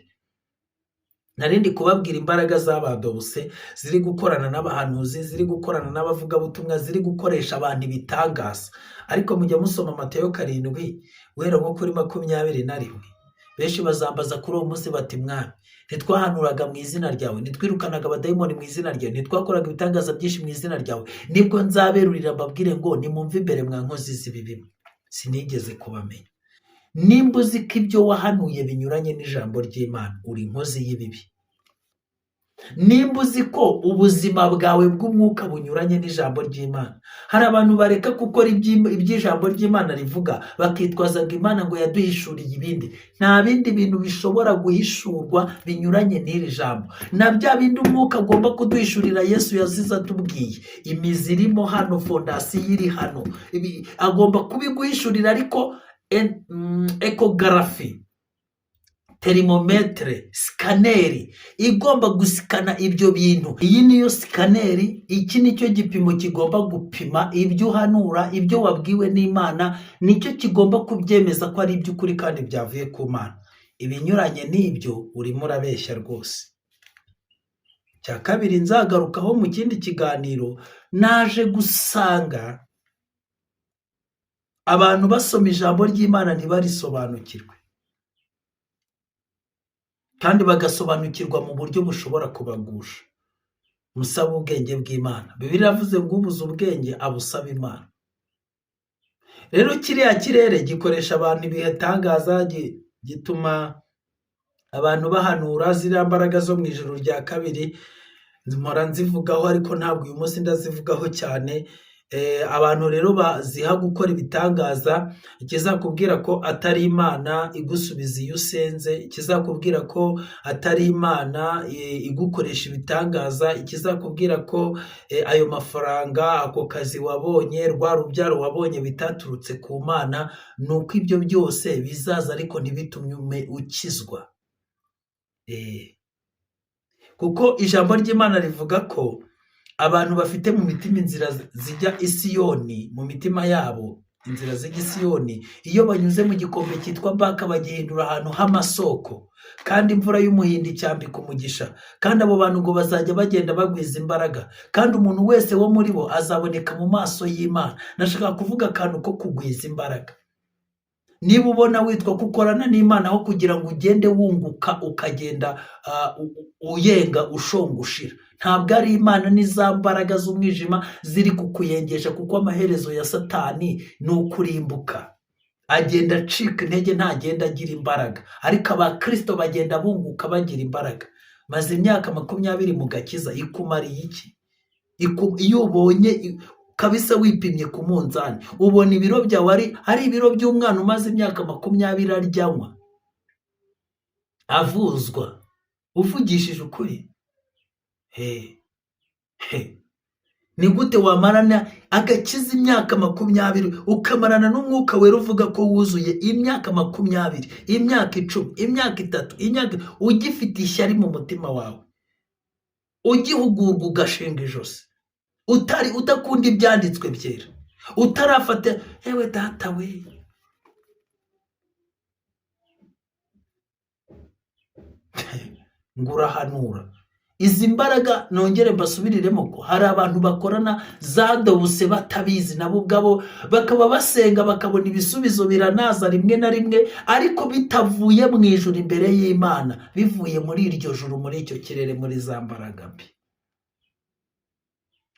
Narindi kubabwira imbaraga z'abadobuse ziri gukorana n'abahanuzi, ziri gukorana n'abavugabutumwa, ziri gukoresha abantu ibitangaza. Ariko mujya musoma Mateyo 7 guhera nko kuri 21. Benshi bazambaza kuri uwo munsi bati, Mwami, ntitwahanuraga mu izina ryawe, ntitwirukanaga abadayimoni mu izina ryawe, ntitwakoraga ibitangaza byinshi mu izina ryawe? Nibwo nzaberurira mbabwire ngo nimumve imbere mwa nkozi z'ibibi, sinigeze kubamenya. Nimba uzi ko ibyo wahanuye binyuranye n'ijambo ry'Imana, uri inkozi y'ibibi. Nimba uzi ko ubuzima bwawe bw'umwuka bunyuranye n'ijambo ry'Imana, hari abantu bareka gukora iby'ijambo ry'Imana rivuga, bakitwazaga Imana ngo yaduhishuriye ibindi. Nta bindi bintu bishobora guhishurwa binyuranye n'iri jambo. Na bya bindi umwuka agomba kuduhishurira Yesu yazize atubwiye, imizi irimo hano, fondasiyo iri hano, agomba kubiguhishurira. Ariko ekogarafi, terimometere, sikaneri igomba gusikana ibyo bintu. Iyi niyo sikaneri, iki nicyo gipimo kigomba gupima ibyo uhanura, ibyo wabwiwe n'Imana, nicyo kigomba kubyemeza ko ari iby'ukuri kandi byavuye ku Mana. Ibinyuranye n'ibyo urimo urabeshya rwose. Cya kabiri nzagarukaho mu kindi kiganiro, naje gusanga abantu basoma ijambo ry'Imana ntibarisobanukirwe, kandi bagasobanukirwa mu buryo bushobora kubagusha. Musaba ubwenge bw'Imana. Bibiliya iravuze ngo ubuze ubwenge abusaba Imana. Rero kiriya kirere gikoresha abantu ibitangaza, gituma abantu bahanura. Ziriya mbaraga zo mu ijuru rya kabiri mpora nzivugaho, ariko ntabwo uyu munsi ndazivugaho cyane. Abantu rero baziha gukora ibitangaza, ikizakubwira ko atari Imana igusubiza iyo usenze, ikizakubwira ko atari Imana igukoresha ibitangaza, ikizakubwira ko ayo mafaranga, ako kazi wabonye, rwa rubyaro wabonye bitaturutse ku Mana, ni uko ibyo byose bizaza ariko ntibitume ukizwa. Kuko ijambo ry'Imana rivuga ko abantu bafite mu mitima inzira zijya i Siyoni, mu mitima yabo inzira zijya i Siyoni, iyo banyuze mu gikombe cyitwa Baka bagihindura ahantu h'amasoko, kandi imvura y'umuhindo icyambika umugisha. Kandi abo bantu ngo bazajya bagenda bagwiza imbaraga, kandi umuntu wese wo muri bo azaboneka mu maso y'Imana. Nashaka kuvuga akantu ko kugwiza imbaraga. Niba ubona witwa kukorana n'Imana aho kugira ngo ugende wunguka ukagenda uyenga ushonga ushira, ntabwo ari Imana. N'iza mbaraga z'umwijima ziri kukuyengesha, kuko amaherezo ya Satani ni ukurimbuka. Agenda acika intege, ntagenda agira imbaraga, ariko abakristo bagenda bunguka bagira imbaraga. Maze imyaka 20 mu gakiza, ikumariye iki? Iyo ubonye kabisa wipimye ku munzani, ubona ibiro byawe ari ibiro by'umwana umaze imyaka 20 aryanywa, avuzwa, uvugishije ukuri. Ni gute wamarana agakiza imyaka 20 ukamarana n'umwuka wera uvuga ko wuzuye imyaka 20, imyaka 10, imyaka 3, ugifite ishyari mu mutima wawe, ugihugurwa ugashinga ijosi, udakunda ibyanditswe byera, utarafata ewe data we. Ngurahanura izi mbaraga. Nongere mbasubiriremo ko hari abantu bakorana zadobuse batabizi, nabo ubwabo bakaba basenga bakabona ibisubizo biranaza rimwe na rimwe, ariko bitavuye mu ijuru imbere y'Imana, bivuye muri iryo juru, muri icyo kirere, muri za mbaraga mbi.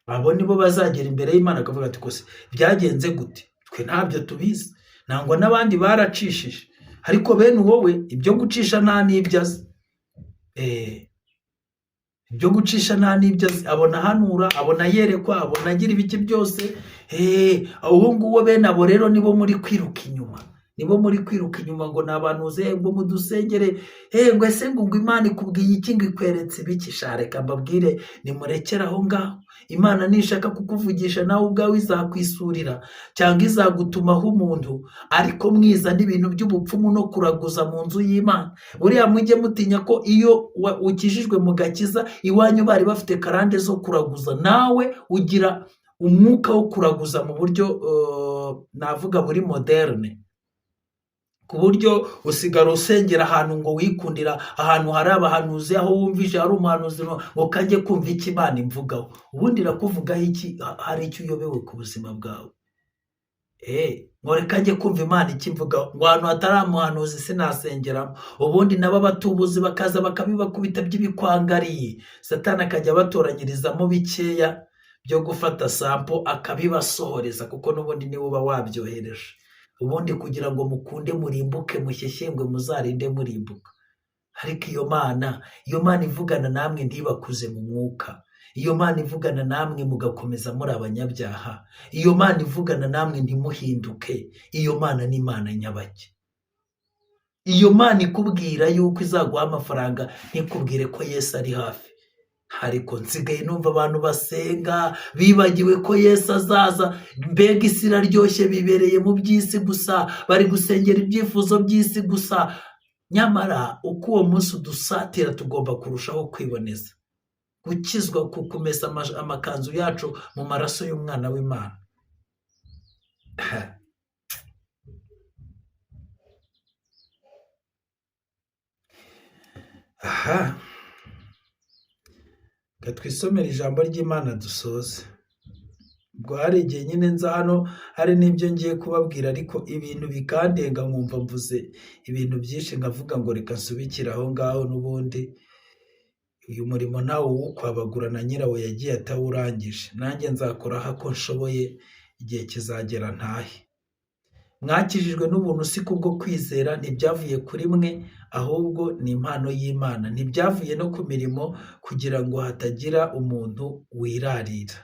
Abo nibo bazagera imbere y'Imana akavuga ati, kose byagenze gute? twe ntabyo tubizi, nangwa n'abandi baracishije, ariko bene wowe ibyo gucisha nta n'ibyo azi. Ibyo gucisha nta n'ibyo azi, abona ahanura, abona yerekwa, abona agira ibiki byose. Ubu ngubu bene abo rero nibo muri kwiruka inyuma, nibo muri kwiruka inyuma ngo ni abantu ngo mudusengere, ngo ese ngo Imana ikubwiye iki, ngo ikweretse ibiki? Reka mbabwire nimurekere aho ngaho. Imana nishaka kukuvugisha nawe ubwawe izakwisurira cyangwa izagutumaho umuntu, ariko mwiza n'ibintu by'ubupfumu no kuraguza mu nzu y'Imana. Buriya mujye mutinya ko iyo ukijijwe mu gakiza iwanyu bari bafite karande zo kuraguza, nawe ugira umwuka wo kuraguza mu buryo navuga buri moderne, ku buryo usigara usengera ahantu ngo wikundira ahantu hari abahanuzi, aho wumvise hari umuhanuzi ngo kajye kumva iki Imana imvugaho. Ubundi irakuvugaho iki? Hari icyo uyobewe ku buzima bwawe? Ngo reka njye kumva Imana iki imvugaho, ngo ahantu hatari umuhanuzi sinasengeramo. Ubundi nabo abatubuzi bakaza bakabibakubita by'ibikwangariye, Satani akajya abatoranyirizamo bikeya byo gufata sampo akabibasohoreza, kuko n'ubundi niwe uba wabyohereje, ubundi kugira ngo mukunde murimbuke, mushyeshyengwe, muzarinde murimbuka. Ariko iyo Mana ivugana namwe ntibakuze mu mwuka, iyo Mana ivugana namwe mugakomeza muri abanyabyaha, iyo Mana ivugana namwe ntimuhinduke, iyo Mana ni Imana nyabake. Iyo Mana ikubwira yuko izaguha amafaranga ntikubwire ko Yesu ari hafi. Ariko nsigaye numva abantu basenga bibagiwe ko Yesu azaza. Mbega isi iraryoshye, bibereye mu by'isi gusa, bari gusengera ibyifuzo by'isi gusa. Nyamara uko uwo munsi udusatira tugomba kurushaho kwiboneza, gukizwa, kumesa amakanzu yacu mu maraso y'umwana w'Imana. Twisomera ijambo ry'Imana dusoze. Ubwo hari igihe nyine nza hano hari n'ibyo ngiye kubabwira, ariko ibintu bikandenga nkumva mvuze ibintu byinshi, nkavuga ngo reka nsubikire aho ngaho. N'ubundi uyu murimo nawe uwukwabagura na nyirawo yagiye atawurangije, nanjye nzakora ako nshoboye, igihe kizagera ntahe. Mwakijijwe n'ubuntu si kubwo kwizera, ntibyavuye kuri mwe, ahubwo ni impano y'Imana, ntibyavuye no ku mirimo, kugira ngo hatagira umuntu wirarira.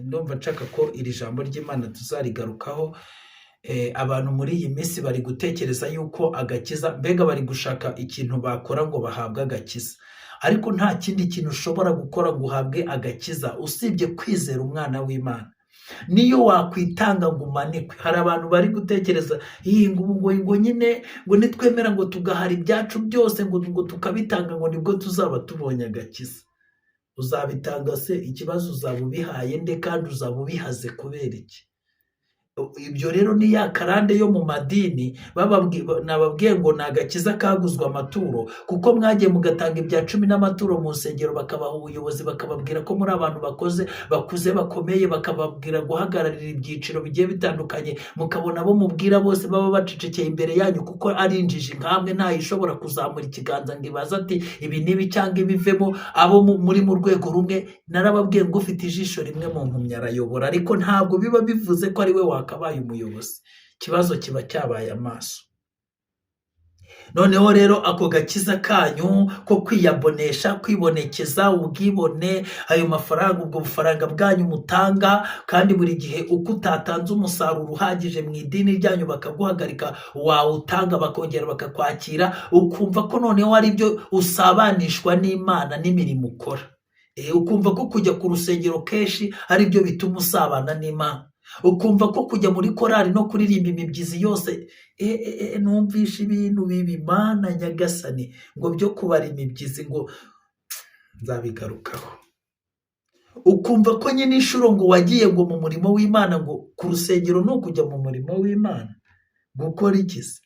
Ndumva nshaka ko iri jambo ry'Imana tuzarigarukaho. Abantu muri iyi minsi bari gutekereza yuko agakiza, mbega bari gushaka ikintu bakora ngo bahabwe agakiza, ariko nta kindi kintu ushobora gukora ngo uhabwe agakiza usibye kwizera umwana w'Imana. Niyo wakwitanga ngo umanikwe. Hari abantu bari gutekereza ngo nyine ngo nitwemera ngo tugahara ibyacu byose ngo tukabitanga ngo nibwo tuzaba tubonye agakiza. Uzabitanga se? Ikibazo uzaba ubihaye nde, kandi uzaba ubihaze kubera iki? Ibyo rero ni ya karande yo mu madini nababwiye ngo ni agakiza kaguzwe amaturo, kuko mwagiye mugatanga ibya 10 n'amaturo mu nsengero, bakabaha ubuyobozi, bakababwira ko muri abantu bakuze bakomeye, bakababwira guhagararira ibyiciro bigiye bitandukanye, mukabona abo mubwira bose baba bacecekeye imbere yanyu, kuko ari injiji nkamwe, ntayishobora kuzamura ikiganza ngo ibaze ati ibi nibi cyangwa ibivemo. Abo muri mu rwego rumwe, narababwiye ngo ufite ijisho rimwe mu mpumyi arayobora, ariko ntabwo biba bivuze ko ari we wakabaye umuyobozi. Ikibazo kiba cyabaye amaso. Noneho rero ako gakiza kanyu ko kwiyabonesha, kwibonekeza ubwibone, ayo mafaranga, ubwo bufaranga bwanyu mutanga, kandi buri gihe uko utatanze umusaruro uhagije mu idini ryanyu bakaguhagarika, wawutanga bakongera bakakwakira, ukumva ko noneho ari byo usabanishwa n'Imana n'imirimo ukora. Ukumva ko kujya ku rusengero kenshi ari byo bituma usabana n'Imana. Ukumva ko kujya muri korari no kuririmba imibyizi yose, numvisha ibintu bibi Mana nyagasani, ngo byo kubara imibyizi ngo nzabigarukaho. Ukumva ko nyine inshuro ngo wagiye ngo mu murimo w'Imana, ngo ku rusengero no kujya mu murimo w'Imana gukora iki se?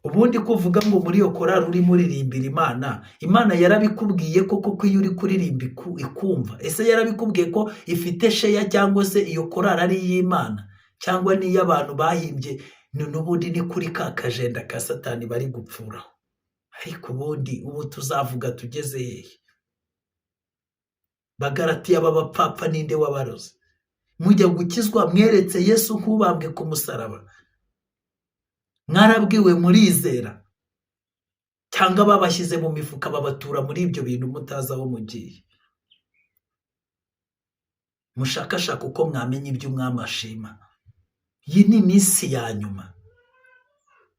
Ubundi kuvuga ngo muri iyo korari uri muririmbira Imana yarabikubwiye koko ko iyo uri kuririmba ikumva? Ese yarabikubwiye ko ifite sheya, cyangwa se iyo korari ari iy'Imana, cyangwa ni iy'abantu bahimbye? N'ubundi ni kuri ka kajenda ka Satani bari gupfuraho. Ariko ubundi ubu tuzavuga tugeze hehe? Bagalatiya b'abapfapfa ninde wabaroze? mujya gukizwa mweretse Yesu nk'ubambwe ku musaraba? Mwarabwiwe murizera, cyangwa babashyize mu mifuka babatura muri ibyo bintu mutazi aho mugiye? Mushakashaka uko mwamenya ibyo umwami ashima. Iyi ni iminsi ya nyuma.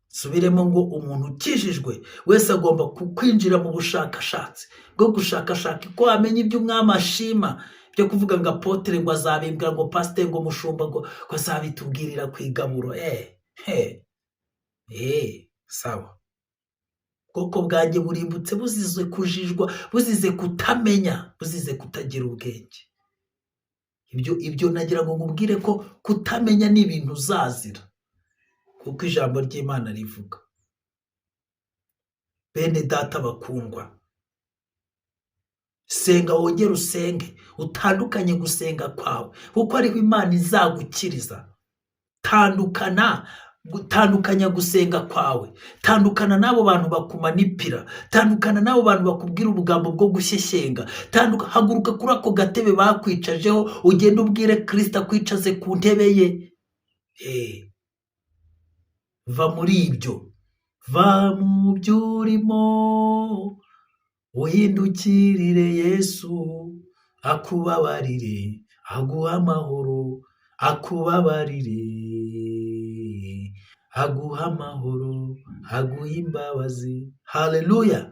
Subiremo ngo umuntu ukijijwe wese agomba kwinjira mu bushakashatsi bwo gushakashaka ko amenya ibyo umwami ashima, byo kuvuga ngo apotre ngo azabimbwira, ngo pasteur ngo mushumba ngo azabitubwirira ku igaburo. Sawa. Bwoko bwanjye burimbutse buzize kujijwa, buzize kutamenya, buzize kutagira ubwenge. Ibyo nagira ngo nkubwire ko kutamenya ni ibintu uzazira, kuko ijambo ry'Imana rivuga. Bene data bakundwa, senga wongere usenge, utandukanye gusenga kwawe, kuko ariho Imana izagukiriza. Tandukanya gusenga kwawe, tandukana n'abo bantu bakumanipira, tandukana n'abo bantu bakubwira ubugambo bwo gushyeshyenga. Haguruka kuri ako gatebe bakwicajeho, ugende ubwire Kristo akwicaze ku ntebe ye. Va muri ibyo, va mu byo urimo, uhindukirire Yesu, akubabarire, aguha amahoro, akubabarire, aguha amahoro, aguha imbabazi. Haleluya.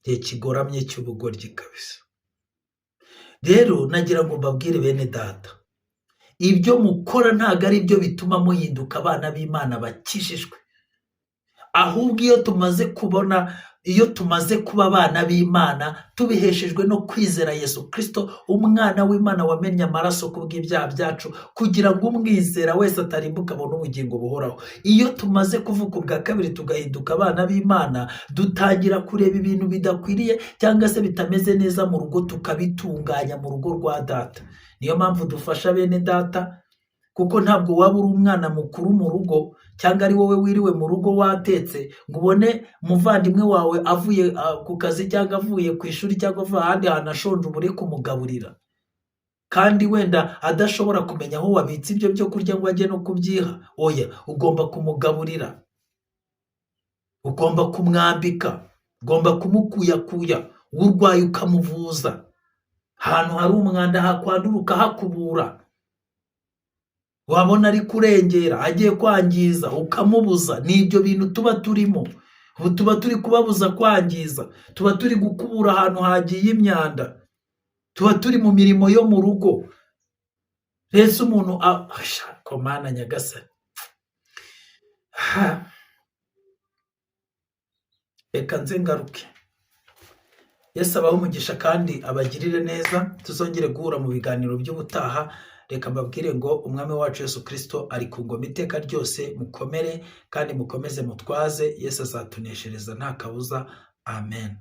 Igihe kigoramye cy'ubugoryi kabisa. Rero nagira ngo mbabwire bene data, ibyo mukora ntabwo ari byo bituma muhinduka abana b'Imana bakijijwe. Ahubwo iyo tumaze kuba abana b'Imana, tubiheshejwe no kwizera Yesu Kristo, umwana w'Imana wamennye amaraso kubw'ibyaha byacu, kugira ngo umwizera wese atarimbuka abone ubugingo buhoraho. Iyo tumaze kuvuka ubwa kabiri tugahinduka abana b'Imana, dutangira kureba ibintu bidakwiriye cyangwa se bitameze neza mu rugo, tukabitunganya mu rugo rwa data. Niyo mpamvu dufasha bene data, kuko ntabwo waba uri umwana mukuru mu rugo, cyangwa ari wowe wiriwe mu rugo watetse, ngo ubone umuvandimwe wawe avuye ku kazi cyangwa avuye ku ishuri cyangwa avuye ahandi hantu ashonje, ubure kumugaburira, kandi wenda adashobora kumenya aho wabitse ibyo byo kurya ngo ajye no kubyiha. Oya, ugomba kumugaburira, ugomba kumwambika, ugomba kumukuyakuya, urwaye ukamuvuza, ahantu hari umwanda hakwandura ukahakubura, wabona ari kurengera agiye kwangiza ukamubuza. Ni ibyo bintu tuba turimo. Ubu tuba turi kubabuza kwangiza, tuba turi gukubura ahantu hagiye imyanda, tuba turi mu mirimo yo mu rugo. Rese umuntu komana nyagasani, reka nze ngaruke. Yesu abahe umugisha kandi abagirire neza. Tuzongere guhura mu biganiro by'ubutaha. Reka mbabwire ngo umwami wacu Yesu Kristo ari ku ngoma iteka ryose. Mukomere kandi mukomeze mutwaze. Yesu azatuneshereza nta kabuza. Amen.